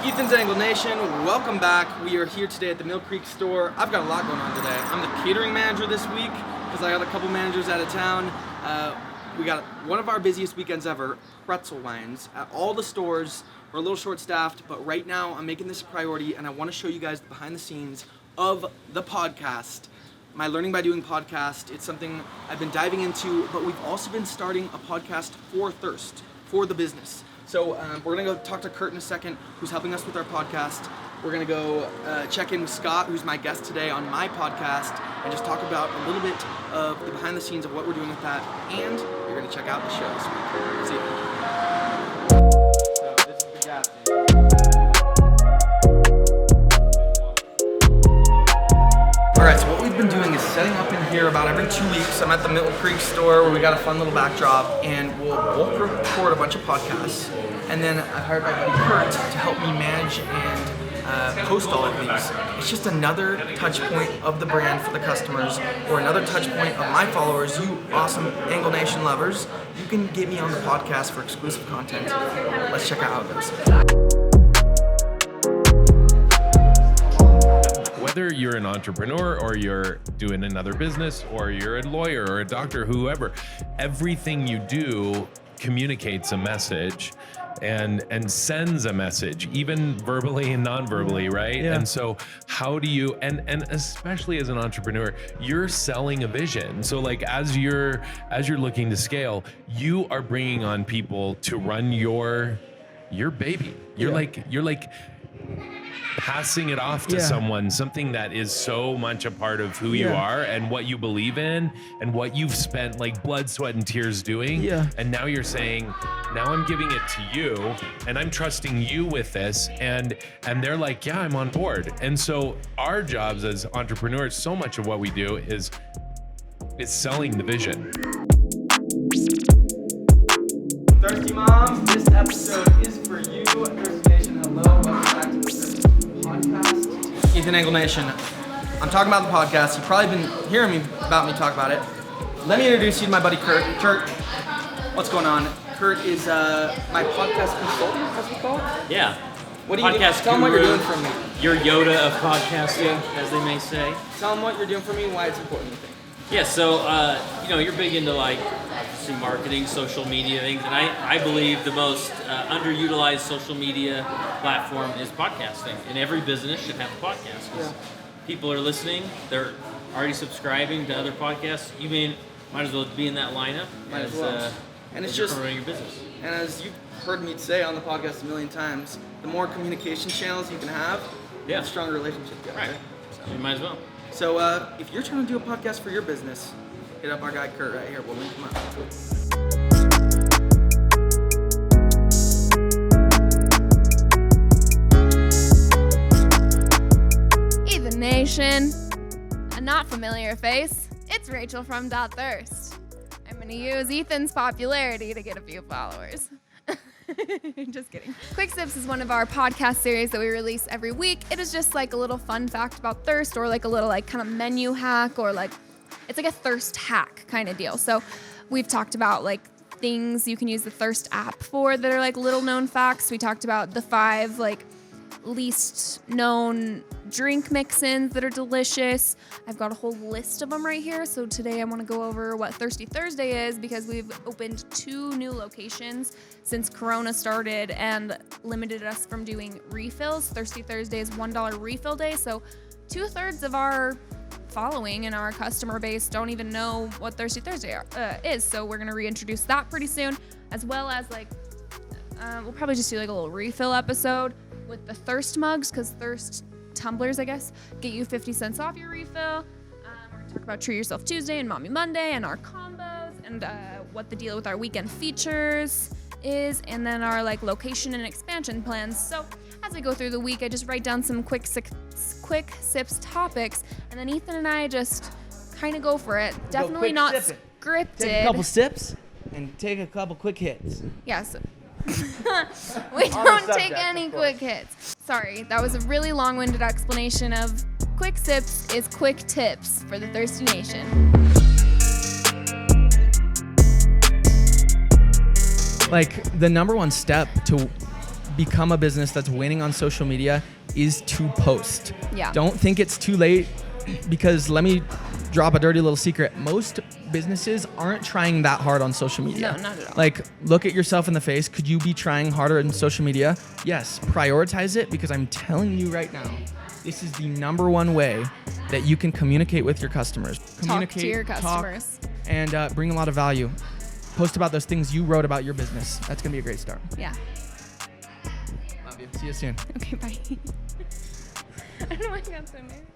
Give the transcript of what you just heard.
Ethan's Angle Nation, welcome back. We are here today at the Mill Creek store. I've got a lot going on today. I'm the catering manager this week because I got a couple managers out of town. We got one of our busiest weekends ever, pretzel lines at all the stores. We're a little short-staffed, but right now I'm making this a priority and I want to show you guys the behind the scenes of the podcast. My Learning by Doing podcast, it's something I've been diving into, but we've also been starting a podcast for Thirst, for the business. So we're gonna go talk to Kurt in a second, who's helping us with our podcast. We're gonna go check in with Scott, who's my guest today on my podcast, and just talk about a little bit of the behind the scenes of what we're doing with that. And you're gonna check out the show this week. See you. So this is the gas station. Alright, so what we've been doing is setting up in here about every 2 weeks. I'm at the Mill Creek store where we got a fun little backdrop, and we'll record a bunch of podcasts. And then I hired my buddy Kurt to help me manage and post all of these. It's just another touch point of the brand for the customers, or another touch point of my followers, you awesome Angle Nation lovers. You can get me on the podcast for exclusive content. Let's check out how it goes. Whether you're an entrepreneur or you're doing another business or you're a lawyer or a doctor, whoever, everything you do communicates a message and sends a message, even verbally and non-verbally, right? Yeah. And so how do you, and especially as an entrepreneur, you're selling a vision. So like as you're looking to scale, you are bringing on people to run your baby. You're like passing it off to someone, something that is so much a part of who you are and what you believe in and what you've spent like blood, sweat, and tears doing. Yeah. And now you're saying, now I'm giving it to you and I'm trusting you with this. And they're like, yeah, I'm on board. And so our jobs as entrepreneurs, so much of what we do is selling the vision. Thirsty Moms, this episode is for you. Thirsty Nation, hello, welcome back to the podcast. Ethan Angle Nation, I'm talking about the podcast. You've probably been hearing about me talk about it. Let me introduce you to my buddy Kurt. Kurt, what's going on? Kurt is my podcast consultant, as we call it. Yeah. What do you podcast do? Tell them what you're guru, doing for me. Your Yoda of podcasting, as they may say. Tell them what you're doing for me and why it's important to think. Yeah, so, you're big into, like, obviously marketing, social media things, and I believe the most underutilized social media platform is podcasting, and every business should have a podcast, because people are listening, they're already subscribing to other podcasts. You might as well be in that lineup and it's you're just promoting your business. And as you've heard me say on the podcast a million times, the more communication channels you can have, the stronger relationship you have. Right. So you might as well. So if you're trying to do a podcast for your business, hit up our guy Kurt right here. We'll link him up. Ethan Nation, a not familiar face. It's Rachel from .Thirst. I'm gonna use Ethan's popularity to get a few followers. Just kidding. Quick Sips is one of our podcast series that we release every week. It is just like a little fun fact about thirst, or like a little like kind of menu hack, or like it's like a thirst hack kind of deal. So we've talked about like things you can use the Thirst app for that are like little known facts. We talked about the 5 like least known drink mix-ins that are delicious. I've got a whole list of them right here. So today I want to go over what Thirsty Thursday is, because we've opened 2 new locations since Corona started and limited us from doing refills. Thirsty Thursday is $1 refill day. So 2/3 of our following and our customer base don't even know what Thirsty Thursday is. So we're going to reintroduce that pretty soon, as well as like, we'll probably just do like a little refill episode with the Thirst mugs, because Thirst tumblers, I guess, get you 50 cents off your refill. We're gonna talk about Treat Yourself Tuesday and Mommy Monday and our combos, and what the deal with our weekend features is, and then our like location and expansion plans. So as I go through the week, I just write down some quick sips topics, and then Ethan and I just kind of go for it. Definitely not scripted. Take a couple sips and take a couple quick hits. Yes. We don't take any quick hits. Sorry, that was a really long-winded explanation of Quick Sips is quick tips for the Thirsty Nation. Like the number one step to become a business that's winning on social media is to post. Yeah. Don't think it's too late, because let me drop a dirty little secret. Most businesses aren't trying that hard on social media. No, not at all. Like, look at yourself in the face. Could you be trying harder in social media? Yes, prioritize it, because I'm telling you right now, this is the number one way that you can communicate with your customers. Talk to your customers. And bring a lot of value. Post about those things you wrote about your business. That's going to be a great start. Yeah. Love you. See you soon. Okay, bye. I don't know why I got so nervous.